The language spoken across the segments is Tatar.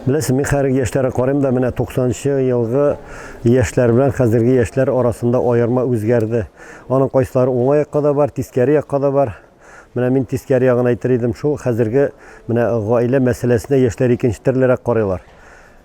Bilesem, men hərgi yaşlara qarayım da, менә 90-cı елгы яшьләр белән хәзерге яшьләр арасында аерма үзгәрде. Аның кайсылары уңай якка да бар, тискәре якка да бар. Менә мин тискәре ягын әйтер идем, шул хәзерге менә гаилә мәсьәләсенә яшьләр икенче төрлерәк карыйлар.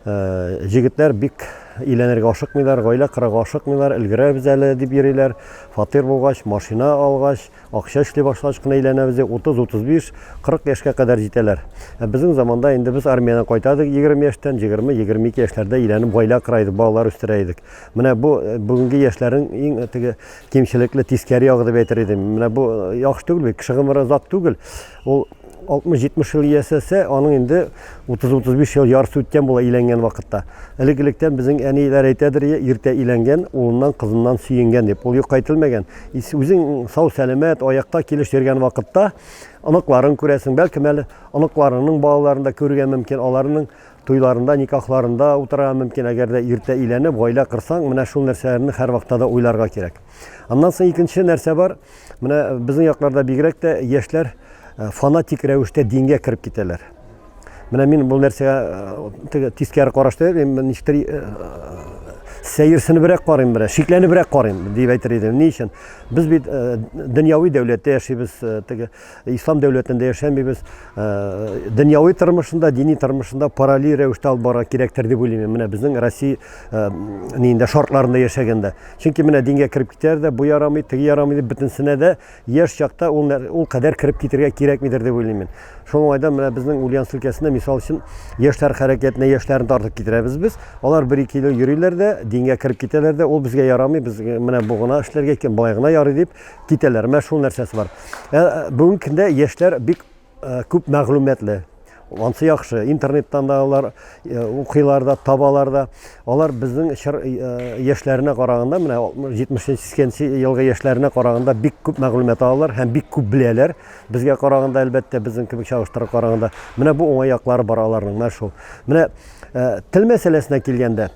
Җегетләр бик өйләнергә ашыкмыйлар, гаилә корырга ашыкмыйлар, өлгерәбез әле дип йөриләр. Фатир булгач, машина алгач, акча эшли башлагач кына өйләнәбез, 30-35, 40 яшькә кадәр җитәләр. Безнең заманда инде без армиядан кайтадык 20 яшьтән, 20-22 яшьләрдә өйләнеп гаилә кыра идек, балалар үстерә идек. Менә бу бүгенге яшьләрнең иң теге кимчелекле тискәре ягы дип әйтер идем. Менә бу яхшы түгел бит, кеше гомере озак түгел. Ул 60-70 ел ясаса, аның инде 30-35 ел ярсы үткән була өйләнгән вакытта. Элек-электән безнең әниләр әйтәдер, иртә өйләнгән, улыннан, кызыннан сөенгән дип. Ул юк әйтелмәгән. Үзең сау сәламәт, аякта килеш йөргән вакытта аныкларын күрәсең, бәлки әле аныкларының балаларын да күрергә мөмкин, аларның туйларында, никахларында утырырга мөмкин, әгәр дә иртә өйләнеп, гаилә кырсаң, менә шул нәрсәләрне һәр вакытта да уйларга кирәк. Аннан соң икенче нәрсә бар. Менә безнең якларда бигрәк тә яшьләр фанатик рәвештә дингә кереп китәләр. Менә мин бу нәрсәгә тискәре карашты, ничектер сәерсенебрәк карыйм, шикләнебрәк карыйм дип әйтер идем. Ни өчен? Без бит дөньяви дәүләттә яшибез, ислам дәүләтендә яшәмибез. Дөньяви тормышында, дини тормышында параллель рәвештә алып барырга кирәктер дип уйлыйм. Менә безнең Россия нинде шартларында яшәгәндә. Чөнки менә дингә кереп китәр дә, бу ярамый, теге ярамый дип бөтенсенә дә яшь чакта ул кадәр кереп китәргә кирәкмидер дип уйлыйм. Шуңа айда менә безнең Ульяновск өлкәсендә мисал өчен яшьләр хәрәкәтенә яшьләрне тартып китерәбез без. Алар 1-2 ел йөриләр дә, дингә кереп китәләр дә, ул безгә ярамый, без менә бу гына эшләргә икән, болай гына ярый дип китәләр. Менә шул нәрсәсе бар. Бүгенге көндә яшьләр бик күп мәгълүматлы. Ансы яхшы, интернеттан да алар укыйлар да, табалар да. Алар безнең яшьләренә караганда, менә 70-80 елгы яшьләренә караганда бик күп мәгълүмат алалар һәм бик күп беләләр. Безгә караганда, әлбәттә, безнең кебек чагыштырып караганда, менә бу уңай яклары бар аларның, менә шул. Менә тел мәсьәләсенә килгәндә,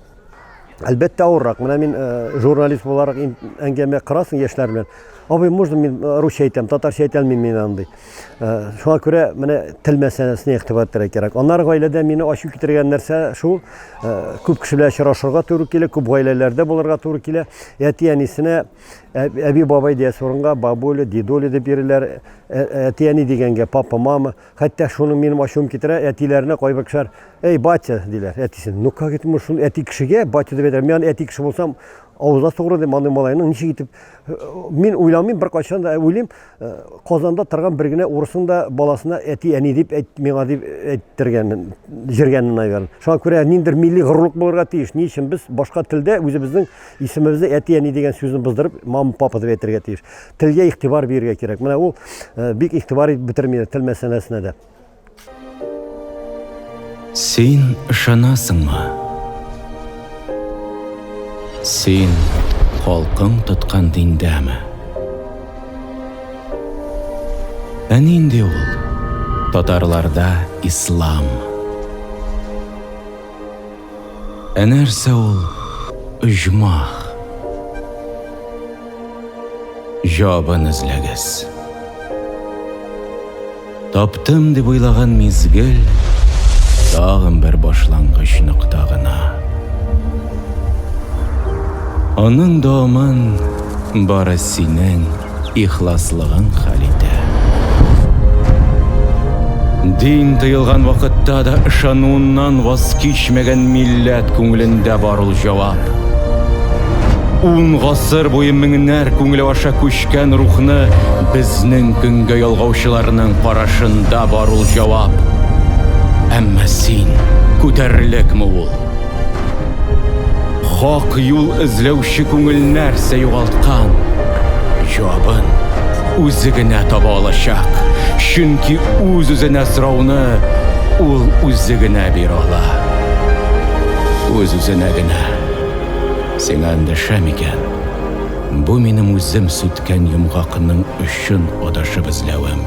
әлбәттә авыррак. Менә мин журналист буларак әңгәмә кырасың яшьләр белән. Абый, можно мин русча әйтәм, татарча әйтә алмыйм мин андый. Шуңа күрә менә тел мәсьәләсенә игътибар итәргә кирәк. Аннары гаиләдә мине ачу китергән нәрсә шул, күп кеше белән очрашырга туры килә, күп гаиләләрдә булырга туры килә. Әти-әнисенә әби бабай дигән урынга бабуля, дедуля дип йөриләр. Әти-әни дигәнгә папа, мама. Хәтта шуның минем ачуым китерә, әтиләренә кайбер кешеләр, "Эй, батя" диләр, әтисен. Ну как это шул әти кешегә батя дип әйтәләр. Мен әти кеше булсам, авызга сугыр дип аны малайның ничек итеп мин уйламыйм, бер качан да уйлыйм, Казанда торган бер генә урысын да баласына әти-әни дип миңа дип әйттергән, җиргәнен наверное. Шуңа күрә ниндер милли горурлык булырга тиеш. Ни өчен без башка телдә үзебезнең исемебезне әти-әни дигән сүзне боздырып, мама, папа дип әйтергә тиеш. Телгә игътибар бирергә кирәк. Менә ул бик игътибар итеп бетермиләр тел мәсьәләсенә дә. Син ышанасыңмы? Син халкың тоткан диндәме? Нинди ул? Татарларда ислам. Нәрсә ул? Оҗмах. Җавабын эзләгез. Таптым дип уйлаган мизгел тагын бер башлангыч нокта гына. Аның дәвамын бары синең ихласлыгың хәл итә. Дин тыелган вакытта да ышануыннан ваз кичмәгән милләт күңелендә бар ул җавап. 10 гасыр буе меңнәр күңеле аша күчкән рухны безнең көнгә ялгаучыларның карашында бар ул җавап. Әмма син күтәрлекме ул? Хак юл эзләүче күңел нәрсә югалткан? Җавабын үзе генә таба алачак. Чөнки үз-үзенә сорауны ул үзе генә бирә ала. Үз-үзенә генә. Сиңа эндәшәм икән. Бу минем үзем сүткән йомгакның өчен адашып эзләвем.